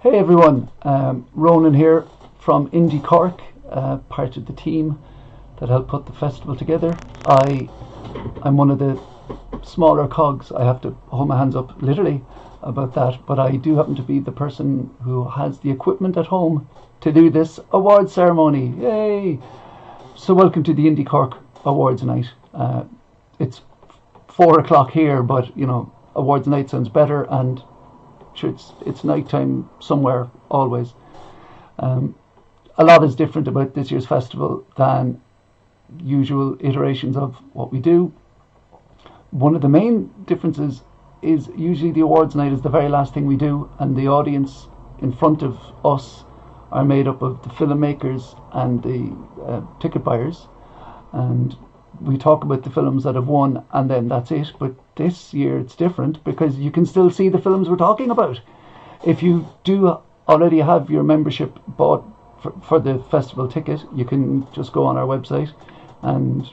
Hey everyone, Ronan here from IndieCork, part of the team that helped put the festival together. I'm one of the smaller cogs. I have to hold my hands up literally about that, but I do happen to be the person who has the equipment at home to do this award ceremony. Yay! So welcome to the IndieCork Awards night. It's 4 o'clock here, but awards night sounds better, and sure, it's nighttime somewhere always. A lot is different about this year's festival than usual iterations of what we do. One of the main differences is usually the awards night is the very last thing we do, and the audience in front of us are made up of the filmmakers and the ticket buyers, and we talk about the films that have won, and then that's it. But this year it's different because you can still see the films we're talking about. If you do already have your membership bought for the festival ticket, you can just go on our website and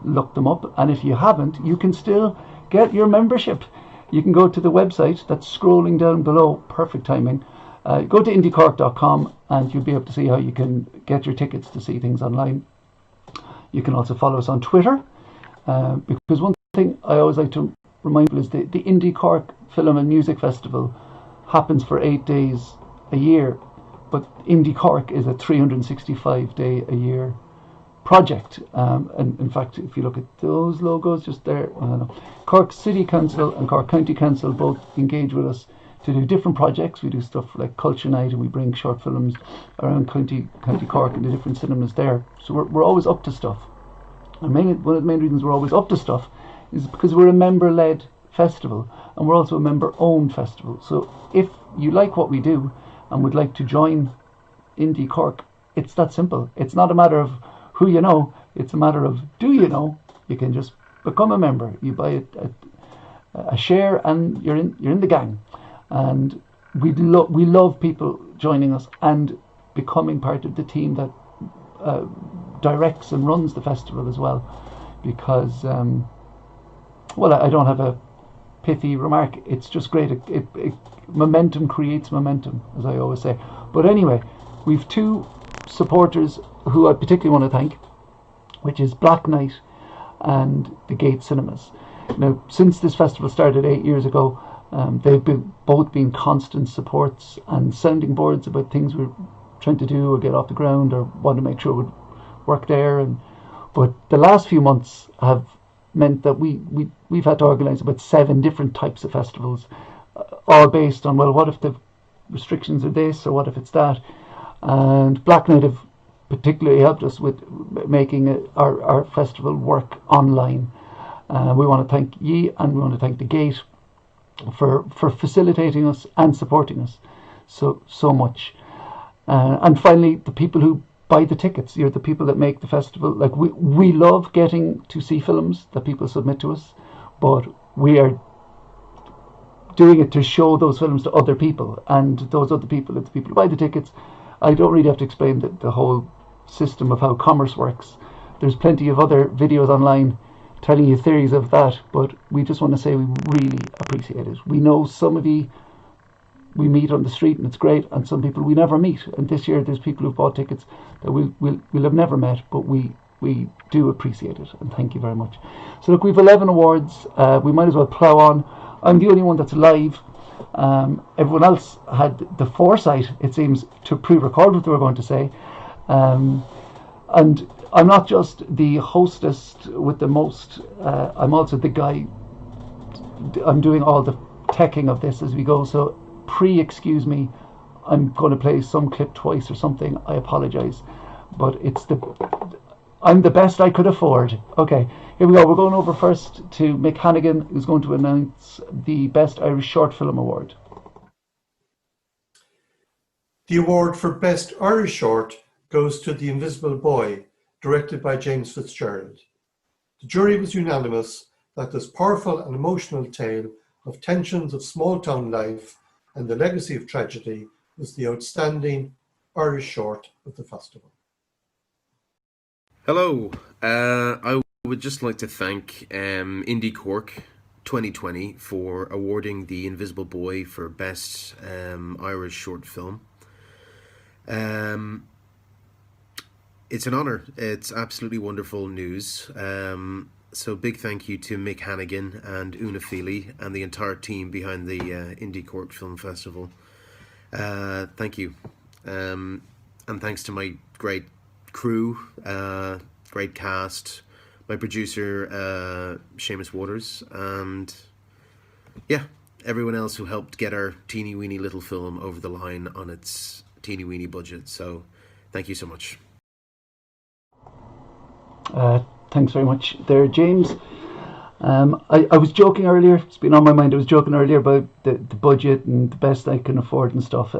look them up. And if you haven't, you can still get your membership. You can go to the website that's scrolling down below. Perfect timing. Go to indiecork.com and you'll be able to see how you can get your tickets to see things online. You can also follow us on Twitter, because one thing I always like to remind people is the IndieCork Film and Music Festival happens for 8 days a year, but IndieCork is a 365-day-a-year project. And in fact, if you look at those logos just there, Cork City Council and Cork County Council both engage with us to do different projects. We do stuff like Culture Night, and we bring short films around County Cork and the different cinemas there. So we're always up to stuff. And one of the main reasons we're always up to stuff is because we're a member-led festival, and we're also a member-owned festival. So if you like what we do and would like to join Indie Cork, it's that simple. It's not a matter of who you know, it's a matter of do you know. You can just become a member. You buy a share and you're in the gang. And we love people joining us and becoming part of the team that directs and runs the festival as well. Because, I don't have a pithy remark. It's just great. Momentum creates momentum, as I always say. But anyway, we've two supporters who I particularly want to thank, which is Black Knight and the Gate Cinemas. Now, since this festival started 8 years ago, they've both been constant supports and sounding boards about things we're trying to do or get off the ground or want to make sure it would work there. But the last few months have meant that we've had to organise about 7 different types of festivals, all based on, well, what if the restrictions are this or what if it's that? And Black Knight have particularly helped us with making our festival work online. We want to thank ye, and we want to thank the Gate for facilitating us and supporting us so much. And finally, the people who buy the tickets, the people that make the festival. Like we love getting to see films that people submit to us, but we are doing it to show those films to other people, and those other people are the people who buy the tickets. I don't really have to explain the whole system of how commerce works. There's plenty of other videos online telling you theories of that, but we just want to say we really appreciate it. We know some of you we meet on the street and it's great, and some people we never meet. And this year there's people who've bought tickets that we'll have never met, but we do appreciate it, and thank you very much. So look, we've 11 awards. We might as well plough on. I'm the only one that's live. Everyone else had the foresight, it seems, to pre-record what they were going to say. And I'm not just the hostess with the most, I'm also the guy, I'm doing all the teching of this as we go, so excuse me, I'm going to play some clip twice or something, I apologise, but I'm the best I could afford. Okay, here we go. We're going over first to Mick Hannigan, who's going to announce the Best Irish Short Film Award. The award for Best Irish Short goes to The Invisible Boy, directed by James Fitzgerald. The jury was unanimous that this powerful and emotional tale of tensions of small-town life and the legacy of tragedy was the outstanding Irish short of the festival. Hello, I would just like to thank IndieCork 2020 for awarding The Invisible Boy for Best Irish Short Film. It's an honour. It's absolutely wonderful news. So big thank you to Mick Hannigan and Una Feely and the entire team behind the IndieCork Film Festival. Thank you. And thanks to my great crew, great cast, my producer, Seamus Waters, and yeah, everyone else who helped get our teeny weeny little film over the line on its teeny weeny budget. So thank you so much. Thanks very much there, James. I was joking earlier, it's been on my mind, I was joking earlier about the budget and the best I can afford and stuff.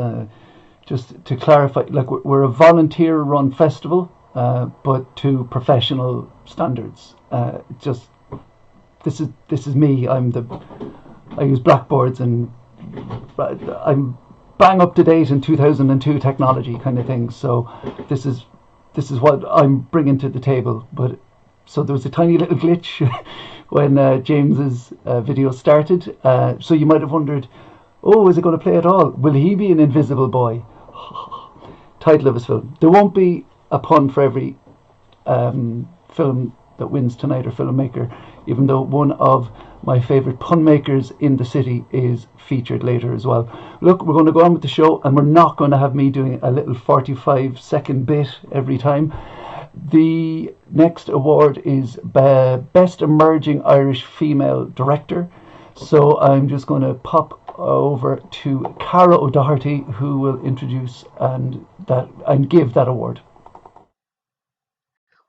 Just to clarify, like, we're a volunteer-run festival, but to professional standards. Just this is me. I use blackboards and I'm bang up to date in 2002 technology kind of thing. So this is what I'm bringing to the table. But so there was a tiny little glitch when James's video started. So you might have wondered, oh, is it going to play at all? Will he be an invisible boy? Title of his film. There won't be a pun for every film that wins tonight or filmmaker, even though one of my favourite pun makers in the city is featured later as well. Look, we're going to go on with the show, and we're not going to have me doing a little 45-second bit every time. The next award is Best Emerging Irish Female Director. So I'm just going to pop over to Cara O'Doherty, who will introduce and give that award.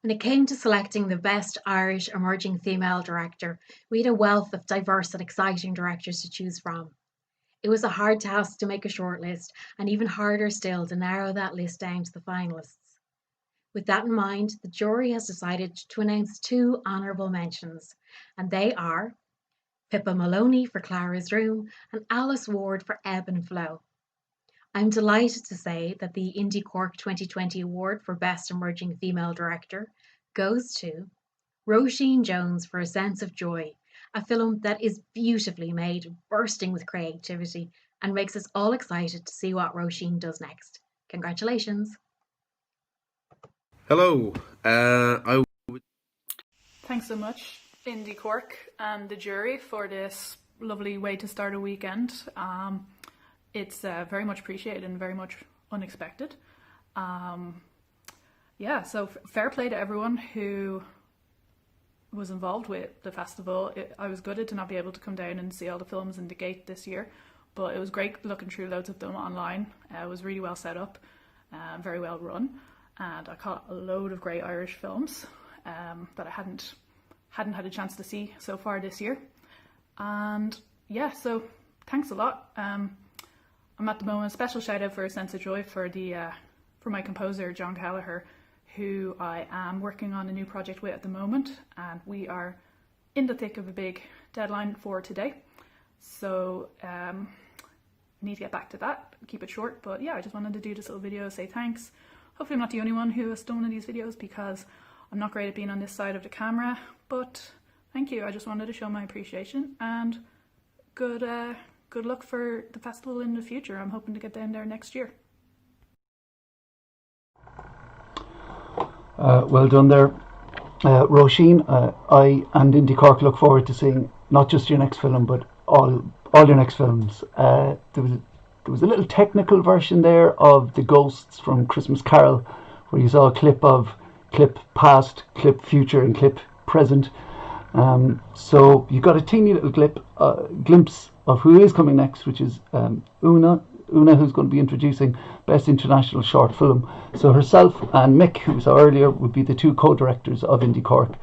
When it came to selecting the Best Irish Emerging Female Director, we had a wealth of diverse and exciting directors to choose from. It was a hard task to make a shortlist, and even harder still to narrow that list down to the finalists. With that in mind, the jury has decided to announce 2 honourable mentions, and they are Pippa Maloney for Clara's Room and Alice Ward for Ebb and Flow. I'm delighted to say that the IndieCork 2020 award for Best Emerging Female Director goes to Roisin Jones for A Sense of Joy, a film that is beautifully made, bursting with creativity, and makes us all excited to see what Roisin does next. Congratulations. Hello. Thanks so much, IndieCork and the jury, for this lovely way to start a weekend. It's very much appreciated and very much unexpected. So fair play to everyone who was involved with the festival. I was gutted to not be able to come down and see all the films in the gate this year, but it was great looking through loads of them online. It was really well set up, very well run, and I caught a load of great Irish films that I hadn't had a chance to see so far this year. And yeah, so thanks a lot. I'm at the moment, a special shout out for A Sense of Joy for my composer John Gallagher, who I am working on a new project with at the moment, and we are in the thick of a big deadline for today. So I need to get back to that, keep it short, but yeah, I just wanted to do this little video, say thanks. Hopefully I'm not the only one who has done one of these videos, because I'm not great at being on this side of the camera, but thank you. I just wanted to show my appreciation, and good luck for the festival in the future. I'm hoping to get down there next year. Well done there, Roisin. I and IndieCork look forward to seeing not just your next film, but all your next films. There was a little technical version there of the ghosts from Christmas Carol, where you saw a clip past, clip future, and clip present. So you got a teeny little glimpse of who is coming next, which is Una, who's going to be introducing Best International Short Film. So herself and Mick, who we saw earlier, would be the 2 co-directors of IndieCork,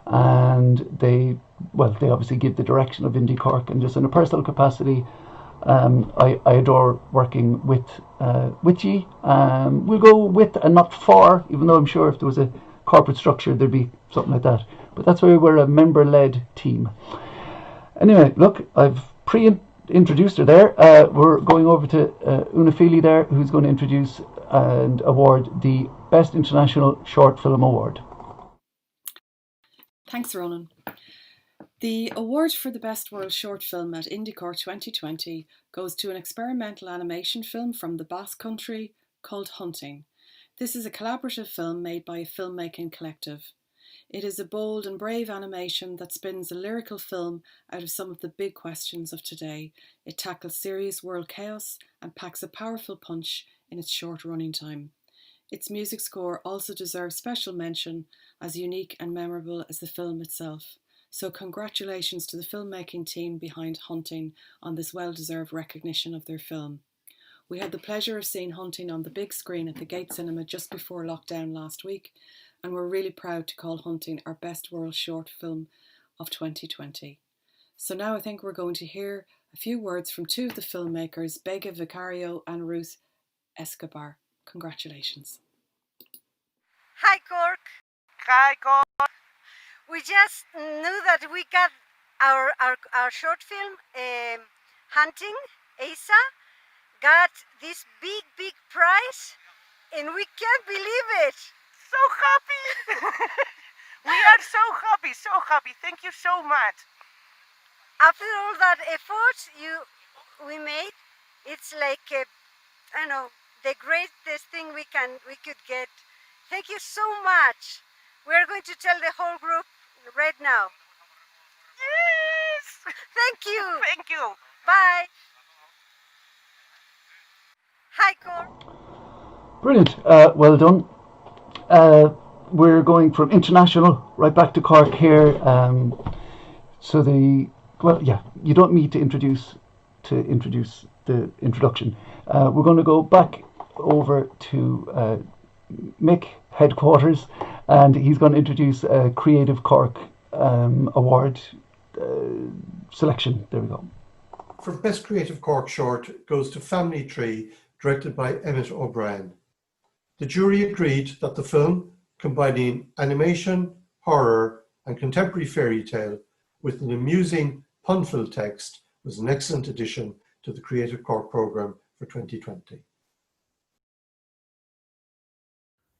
and they obviously give the direction of IndieCork. And just in a personal capacity, I adore working with ye. We'll go with and not for, even though I'm sure if there was a corporate structure there'd be something like that. But that's why we're a member-led team. Anyway, look, I've introduced her there. We're going over to Una Feely there, who's going to introduce and award the Best International Short Film Award. Thanks, Ronan. The award for the Best World Short Film at IndieCork 2020 goes to an experimental animation film from the Basque Country called Hunting. This is a collaborative film made by a filmmaking collective. It is a bold and brave animation that spins a lyrical film out of some of the big questions of today. It tackles serious world chaos and packs a powerful punch in its short running time. Its music score also deserves special mention, as unique and memorable as the film itself. So congratulations to the filmmaking team behind Hunting on this well-deserved recognition of their film. We had the pleasure of seeing Hunting on the big screen at the Gate Cinema just before lockdown last week, and we're really proud to call Hunting our best world short film of 2020. So now I think we're going to hear a few words from two of the filmmakers, Bega Vicario and Ruth Escobar. Congratulations. Hi Cork. Hi Cork. We just knew that we got our short film, Hunting, ASA, got this big prize, and we can't believe it. So happy. We are so happy. Thank you so much. After all that effort we made, it's like I don't know, the greatest thing we could get. Thank you so much. We're going to tell the whole group right now. Yes. Thank you. Thank you. Bye. Hi, Cork. Brilliant. Well done. We're going from international right back to Cork here. You don't need to introduce the introduction. We're going to go back over to Mick headquarters, and he's going to introduce a Creative Cork award selection. There we go. For Best Creative Cork Short goes to Family Tree, directed by Emmett O'Brien. The jury agreed that the film, combining animation, horror, and contemporary fairy tale with an amusing, pun-filled text, was an excellent addition to the Creative Cork programme for 2020.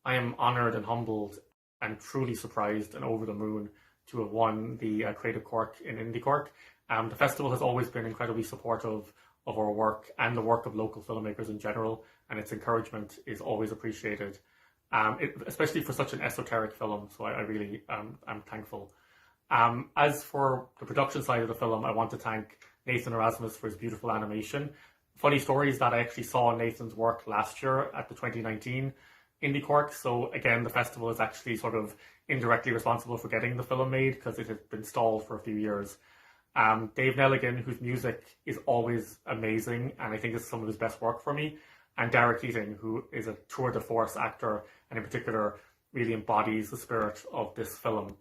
I am honoured and humbled and truly surprised and over the moon to have won the Creative Cork in IndieCork. The festival has always been incredibly supportive of our work and the work of local filmmakers in general, and its encouragement is always appreciated, especially for such an esoteric film, so I really am thankful. As for the production side of the film, I want to thank Nathan Erasmus for his beautiful animation. Funny story is that I actually saw Nathan's work last year at the 2019 IndieCork, so again, the festival is actually sort of indirectly responsible for getting the film made because it had been stalled for a few years. Dave Nelligan, whose music is always amazing, and I think is some of his best work for me, and Dara Keating, who is a tour de force actor, and in particular really embodies the spirit of this film.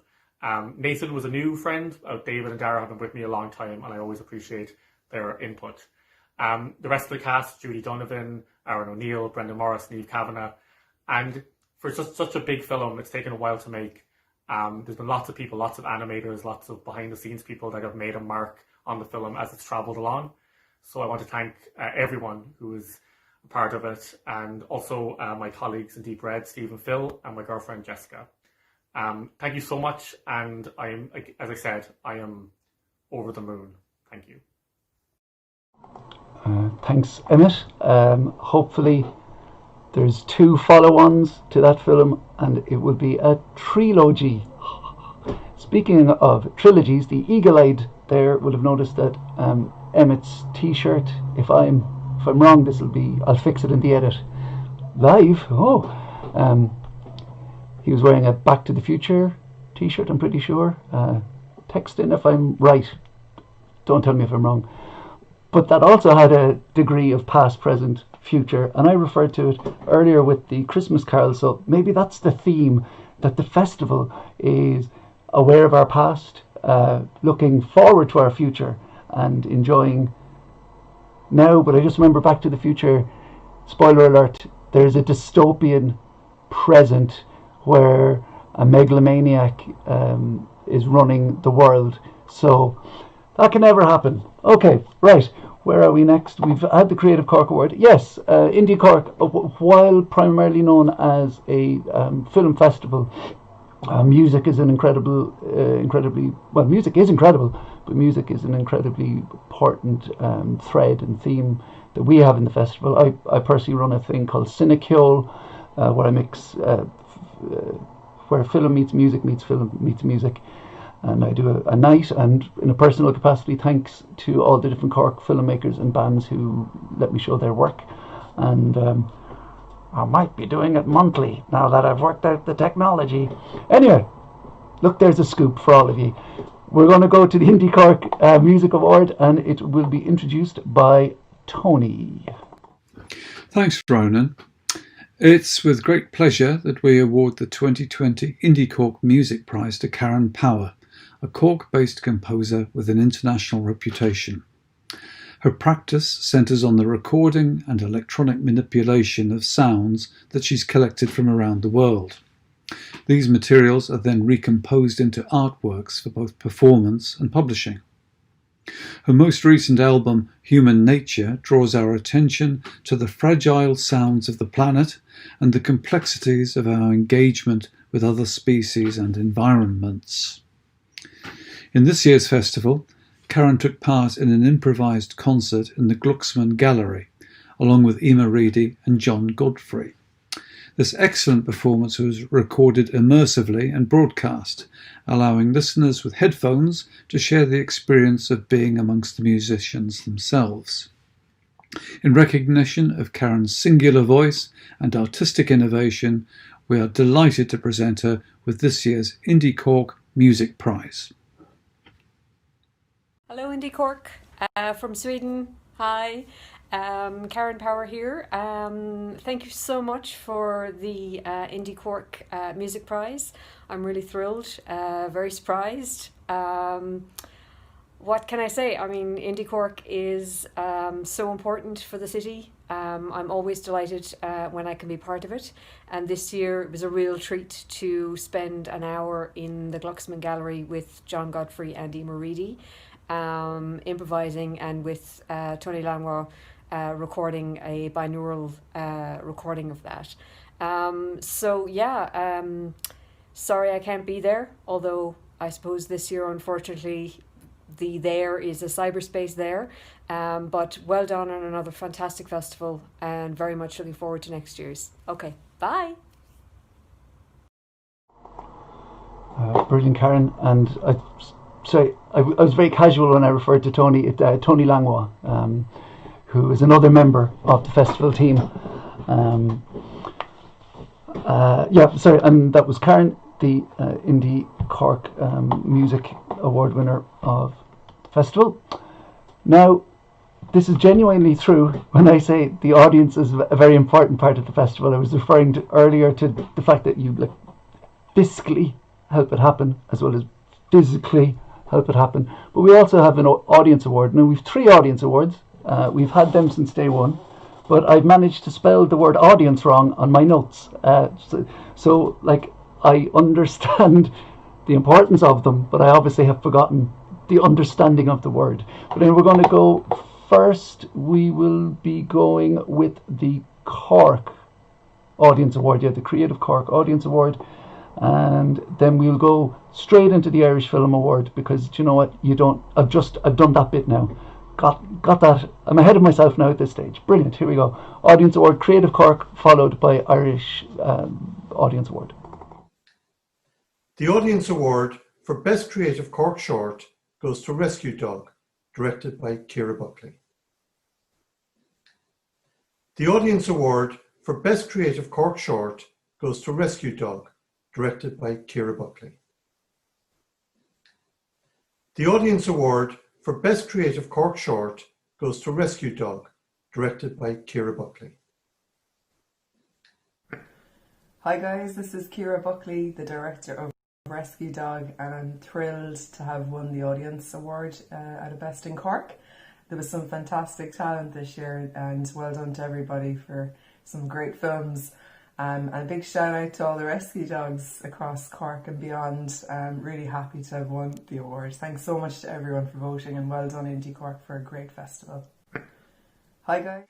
Nathan was a new friend. David and Dara have been with me a long time, and I always appreciate their input. The rest of the cast, Judy Donovan, Aaron O'Neill, Brendan Morris, Niamh Kavanagh, and for such a big film, it's taken a while to make. There's been lots of people, lots of animators, lots of behind-the-scenes people that have made a mark on the film as it's travelled along. So I want to thank everyone who is a part of it, and also my colleagues in Deep Red, Steve and Phil, and my girlfriend Jessica. Thank you so much, and as I said, I am over the moon. Thank you. Thanks, Emmett. Hopefully there's 2 follow-ons to that film, and it will be a trilogy. Speaking of trilogies, the eagle-eyed there will have noticed that Emmett's t-shirt, if I'm wrong, I'll fix it in the edit. Live. He was wearing a Back to the Future t-shirt, I'm pretty sure. Text in if I'm right. Don't tell me if I'm wrong. But that also had a degree of past, present, future, and I referred to it earlier with the Christmas Carol, so maybe that's the theme, that the festival is aware of our past, looking forward to our future, and enjoying now. But I just remember Back to the Future, spoiler alert, there's a dystopian present where a megalomaniac is running the world, so that can never happen. Okay, right. Where are we next? We've had the Creative Cork Award. Yes, IndieCork, while primarily known as a film festival, Music is an incredibly well. Music is incredible, but music is an incredibly important thread and theme that we have in the festival. I personally run a thing called Cinecule, where I mix where film meets film meets music, and I do a night. And in a personal capacity, thanks to all the different Cork filmmakers and bands who let me show their work, and I might be doing it monthly now that I've worked out the technology. Anyway, look, there's a scoop for all of you. We're going to go to the IndieCork Music Award, and it will be introduced by Tony. Thanks, Ronan. It's with great pleasure that we award the 2020 IndieCork Music Prize to Karen Power, a Cork-based composer with an international reputation. Her practice centres on the recording and electronic manipulation of sounds that she's collected from around the world. These materials are then recomposed into artworks for both performance and publishing. Her most recent album, Human Nature, draws our attention to the fragile sounds of the planet and the complexities of our engagement with other species and environments. In this year's festival, Karen took part in an improvised concert in the Glucksman Gallery, along with Emma Reedy and John Godfrey. This excellent performance was recorded immersively and broadcast, allowing listeners with headphones to share the experience of being amongst the musicians themselves. In recognition of Karen's singular voice and artistic innovation, we are delighted to present her with this year's IndieCork Music Prize. Hello IndieCork, from Sweden. Hi, Karen Power here. Thank you so much for the IndieCork Music Prize. I'm really thrilled, very surprised. What can I say? I mean, IndieCork is so important for the city. I'm always delighted when I can be part of it. And this year it was a real treat to spend an hour in the Glucksman Gallery with John Godfrey and Emma Reedy, improvising, and with Tony Langlois recording a binaural recording of that. Sorry I can't be there, although I suppose this year, unfortunately, the there is a cyberspace there. But well done on another fantastic festival, and very much looking forward to next year's. Okay, bye. Brilliant, Karen. And I was very casual when I referred to Tony. Tony Langlois, who is another member of the festival team. And that was Karen, the IndieCork Music Award winner of the festival. Now, this is genuinely true when I say the audience is a very important part of the festival. I was referring earlier to the fact that you fiscally help it happen as well as physically help it happen. But we also have an audience award. Now, we've 3 audience awards. We've had them since day one, but I've managed to spell the word audience wrong on my notes. So I understand the importance of them, but I obviously have forgotten the understanding of the word. But then we're going to go first. We will be going with the Cork Audience Award, the Creative Cork Audience Award, and then we'll go straight into the Irish Film Award, because do you know what? I've done that bit now. Got that. I'm ahead of myself now at this stage. Brilliant. Here we go. Audience Award, Creative Cork, followed by Irish Audience Award. The Audience Award for Best Creative Cork Short goes to Rescue Dog, directed by Ciara Buckley. The Audience Award for Best Creative Cork Short goes to Rescue Dog, directed by Ciara Buckley. The Audience Award for Best Creative Cork Short goes to Rescue Dog, directed by Ciara Buckley. Hi guys, this is Ciara Buckley, the director of Rescue Dog, and I'm thrilled to have won the Audience Award at a Best in Cork. There was some fantastic talent this year, and well done to everybody for some great films. And a big shout out to all the rescue dogs across Cork and beyond. I'm really happy to have won the award. Thanks so much to everyone for voting, and well done IndieCork for a great festival. Hi guys.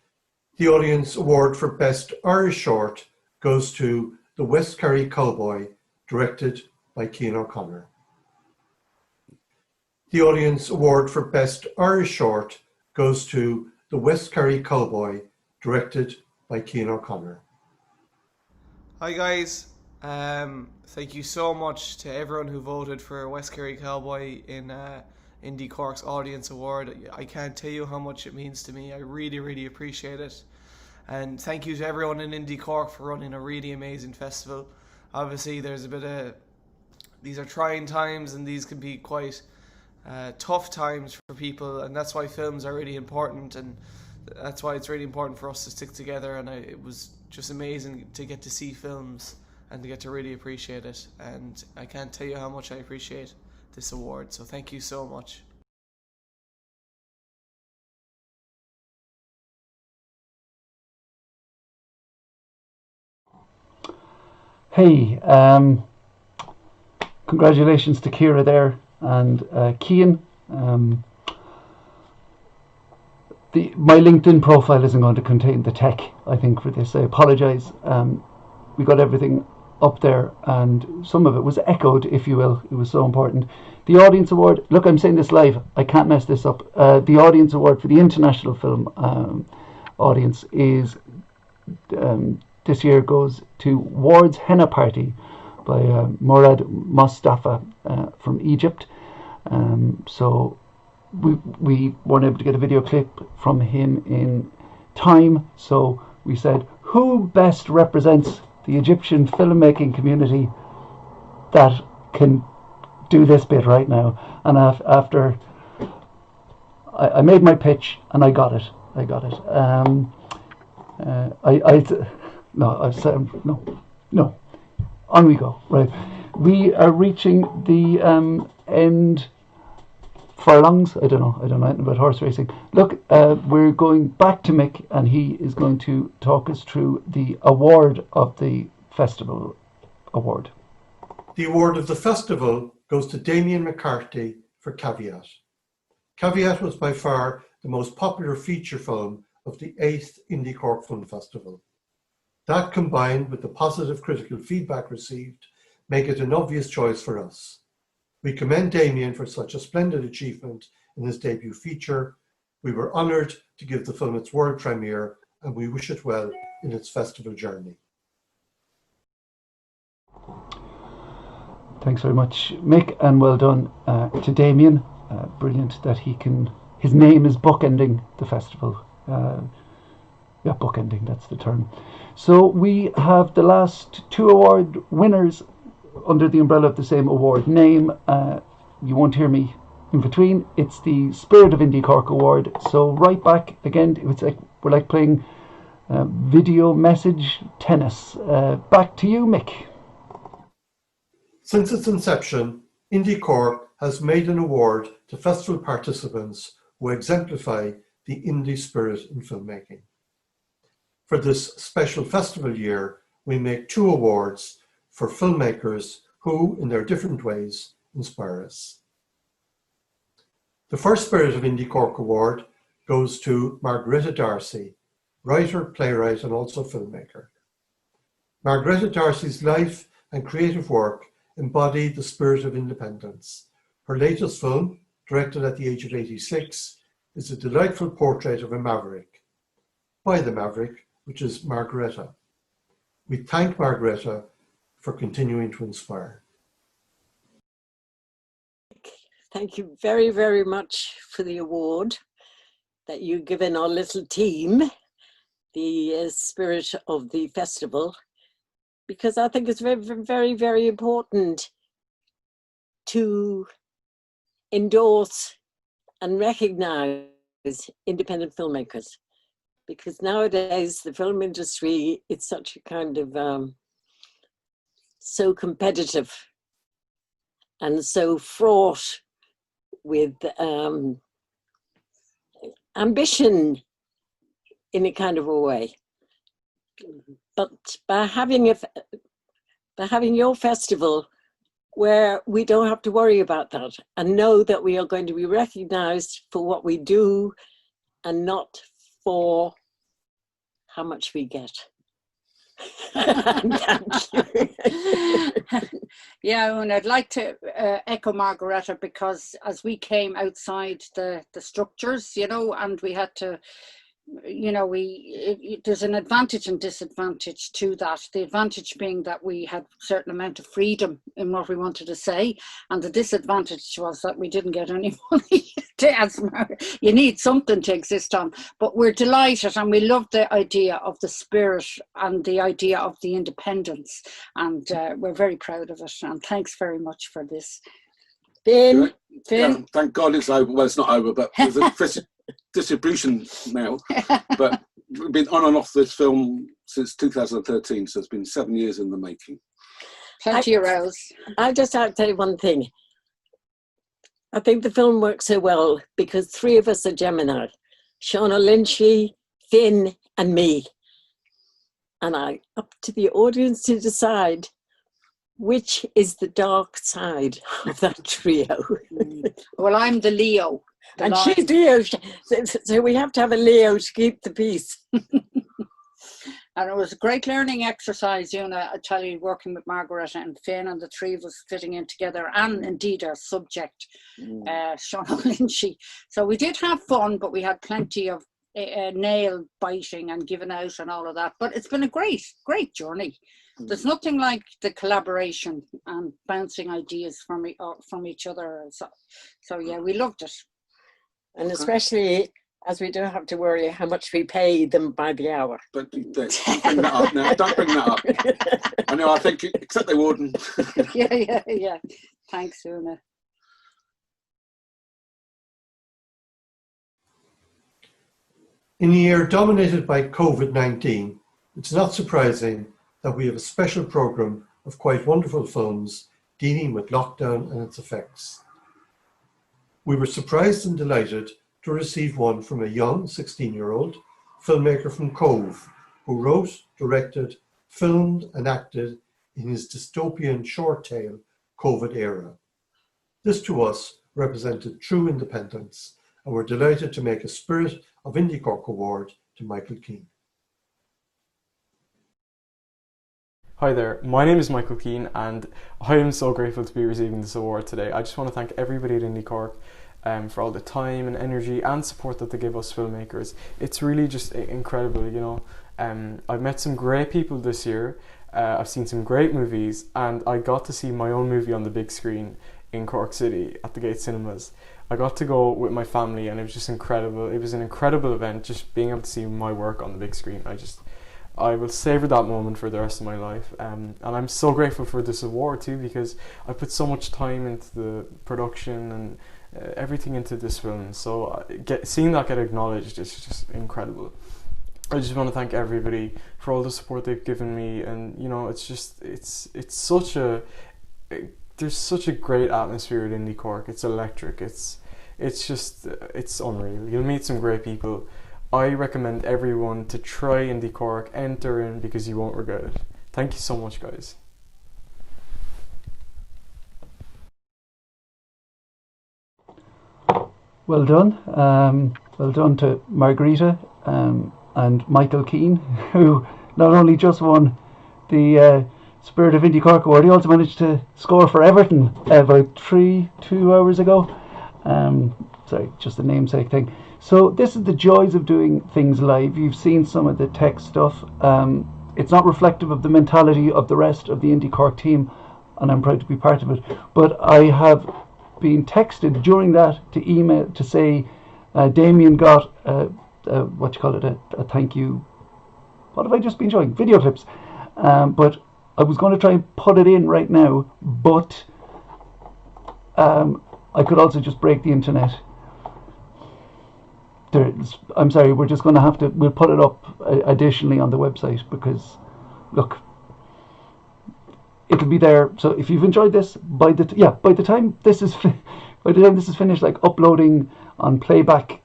The Audience Award for Best Irish Short goes to The West Kerry Cowboy, directed by Cian O'Connor. The audience award for Best Irish Short goes to The West Kerry Cowboy, directed by Cian O'Connor. Hi guys, thank you so much to everyone who voted for West Kerry Cowboy in IndieCork's Audience Award. I can't tell you how much it means to me. I really, really appreciate it. And thank you to everyone in IndieCork for running a really amazing festival. Obviously, there's a bit of... These are trying times and these can be quite tough times for people, and that's why films are really important, and that's why it's really important for us to stick together. And it was just amazing to get to see films and to get to really appreciate it. And I can't tell you how much I appreciate this award. So thank you so much. Hey, congratulations to Ciara there and Cian. My LinkedIn profile isn't going to contain the tech, I think, for this. I apologise. We got everything up there, and some of it was echoed, if you will. It was so important. The Audience Award, look, I'm saying this live. I can't mess this up. The Audience Award for the International Film Audience is this year goes to Ward's Henna Party by Murad Mostafa from Egypt. So we weren't able to get a video clip from him in time, so we said, who best represents the Egyptian filmmaking community that can do this bit right now? And after I made my pitch and I got it. No. On we go. Right, we are reaching the end furlongs. I don't know anything about horse racing. Look, we're going back to Mick, and he is going to talk us through the award of the festival award. The award of the festival goes to Damien McCarthy for Caveat. Caveat was by far the most popular feature film of the 8th IndieCork Film Festival. That, combined with the positive critical feedback received, make it an obvious choice for us. We commend Damien for such a splendid achievement in his debut feature. We were honoured to give the film its world premiere, and we wish it well in its festival journey. Thanks very much, Mick, and well done to Damien. Brilliant that his name is bookending the festival. Bookending, that's the term. So we have the last two award winners under the umbrella of the same award name. You won't hear me in between. It's the Spirit of IndieCork Award. So right back again, we're like playing video message tennis. Back to you, Mick. Since its inception, IndieCork has made an award to festival participants who exemplify the indie spirit in filmmaking. For this special festival year, we make two awards for filmmakers who, in their different ways, inspire us. The first Spirit of IndieCork Award goes to Margaretta Darcy, writer, playwright, and also filmmaker. Margaretta Darcy's life and creative work embody the spirit of independence. Her latest film, directed at the age of 86, is a delightful portrait of a maverick, by the maverick, which is Margaretta. We thank Margaretta for continuing to inspire. Thank you very, very much for the award that you've given our little team, the spirit of the festival, because I think it's very, very, very important to endorse and recognize independent filmmakers. Because nowadays the film industry, it's such a kind of so competitive and so fraught with ambition in a kind of a way. But by having your festival where we don't have to worry about that and know that we are going to be recognized for what we do and not for how much we get. Thank you. Yeah, and I'd like to echo Margaretta, because as we came outside the structures, and we had to, there's an advantage and disadvantage to that. The advantage being that we had a certain amount of freedom in what we wanted to say, and the disadvantage was that we didn't get any money. You need something to exist on, but we're delighted and we love the idea of the spirit and the idea of the independence, and we're very proud of it, and thanks very much for this. Finn? Thank God it's over. Well, it's not over, but there's a distribution now. But we've been on and off this film since 2013, so it's been 7 years in the making. Plenty of rows. I just have to tell you one thing. I think the film works so well because three of us are Gemini. Shauna Lynchy, Finn and me. And up to the audience to decide which is the dark side of that trio. Well, I'm the Leo. And she's Leo. So we have to have a Leo to keep the peace. And it was a great learning exercise, I tell you, working with Margaret and Finn, and the three of us fitting in together, and indeed our subject, Shauna Lynchy. So we did have fun, but we had plenty of nail biting and giving out and all of that. But it's been a great, great journey. There's nothing like the collaboration and bouncing ideas from each other. So yeah, we loved it. And especially as we don't have to worry how much we pay them by the hour. Don't bring that up now. Don't bring that up. I know, I think, except they wouldn't. Yeah. Thanks, Una. In a year dominated by COVID-19, it's not surprising that we have a special programme of quite wonderful films dealing with lockdown and its effects. We were surprised and delighted to receive one from a young 16-year-old filmmaker from Cove, who wrote, directed, filmed and acted in his dystopian short tale, COVID Era. This to us represented true independence, and we're delighted to make a Spirit of IndieCork award to Michael Keane. Hi there, my name is Michael Keane and I am so grateful to be receiving this award today. I just want to thank everybody at IndieCork for all the time and energy and support that they give us filmmakers. It's really just incredible, I've met some great people this year, I've seen some great movies, and I got to see my own movie on the big screen in Cork City at the Gate Cinemas. I got to go with my family and it was just incredible. It was an incredible event, just being able to see my work on the big screen. I will savour that moment for the rest of my life, and I'm so grateful for this award too, because I put so much time into the production and everything into this film, so seeing that get acknowledged is just incredible. I just want to thank everybody for all the support they've given me, and it's such a there's such a great atmosphere at IndieCork. It's electric. It's unreal. You'll meet some great people. I recommend everyone to try IndieCork, enter in, because you won't regret it. Thank you so much, guys. Well done. Well done to Margarita and Michael Keane, who not only just won the Spirit of IndieCork award, he also managed to score for Everton about 2 hours ago. Sorry, just a namesake thing. So this is the joys of doing things live. You've seen some of the tech stuff. It's not reflective of the mentality of the rest of the IndieCork team, and I'm proud to be part of it. But I have been texted during that to email to say Damien got a thank you. What have I just been showing? Video clips. But I was going to try and put it in right now, but I could also just break the internet. I'm sorry, we're just going to have to, we'll put it up additionally on the website, because look, it'll be there. So if you've enjoyed this, by the time this is finished, like uploading on playback,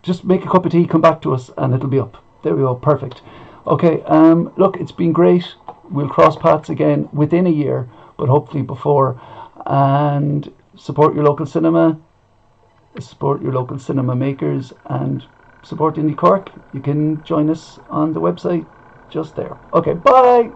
just make a cup of tea, come back to us, and it'll be up. There we go, perfect. Okay, look, it's been great. We'll cross paths again within a year, but hopefully before. And support your local cinema, support your local cinema makers, and support IndieCork. You can join us on the website. just there. Okay, bye.